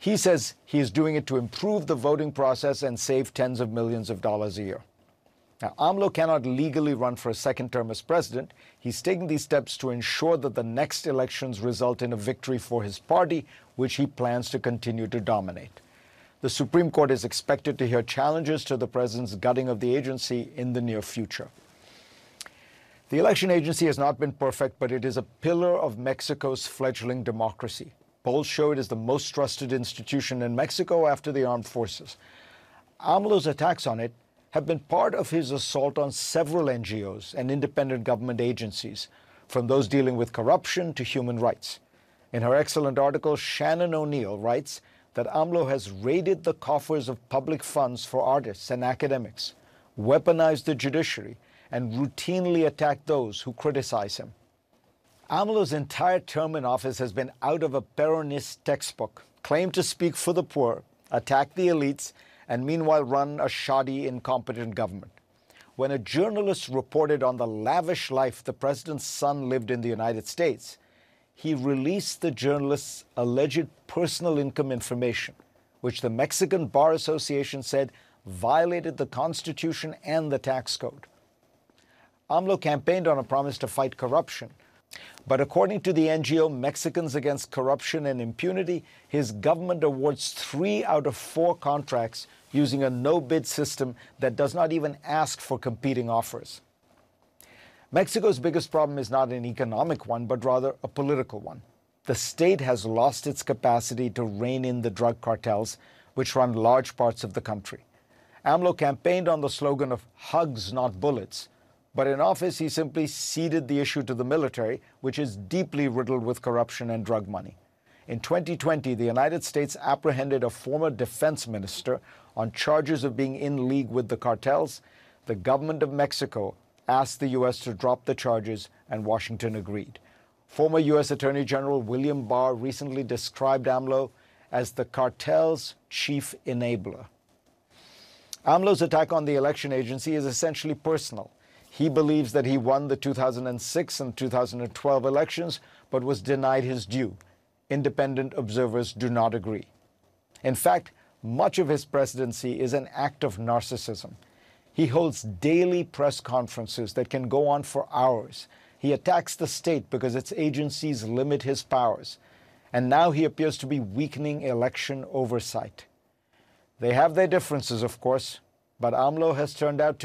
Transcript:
He says he is doing it to improve the voting process and save tens of millions of dollars a year. Now, AMLO cannot legally run for a second term as president. He's taking these steps to ensure that the next elections result in a victory for his party, which he plans to continue to dominate. The Supreme Court is expected to hear challenges to the president's gutting of the agency in the near future. The election agency has not been perfect, but it is a pillar of Mexico's fledgling democracy. Polls show it is the most trusted institution in Mexico after the armed forces. AMLO's attacks on it have been part of his assault on several NGOs and independent government agencies, from those dealing with corruption to human rights. In her excellent article, Shannon O'Neill writes that AMLO has raided the coffers of public funds for artists and academics, weaponized the judiciary, and routinely attacked those who criticize him. AMLO's entire term in office has been out of a Peronist textbook, claimed to speak for the poor, attack the elites, and meanwhile run a shoddy, incompetent government. When a journalist reported on the lavish life the president's son lived in the United States, he released the journalist's alleged personal income information, which the Mexican Bar Association said violated the Constitution and the tax code. AMLO campaigned on a promise to fight corruption, but according to the NGO Mexicans Against Corruption and Impunity, his government awards 3 out of 4 contracts using a no-bid system that does not even ask for competing offers. Mexico's biggest problem is not an economic one, but rather a political one. The state has lost its capacity to rein in the drug cartels, which run large parts of the country. AMLO campaigned on the slogan of hugs, not bullets, but in office he simply ceded the issue to the military, which is deeply riddled with corruption and drug money. In 2020, the United States apprehended a former defense minister on charges of being in league with the cartels. The government of Mexico asked the U.S. to drop the charges, and Washington agreed. Former U.S. Attorney General William Barr recently described AMLO as the cartel's chief enabler. AMLO's attack on the election agency is essentially personal. He believes that he won the 2006 and 2012 elections, but was denied his due. Independent observers do not agree. In fact, much of his presidency is an act of narcissism. He holds daily press conferences that can go on for hours. He attacks the state because its agencies limit his powers. And now he appears to be weakening election oversight. They have their differences, of course, but AMLO has turned out to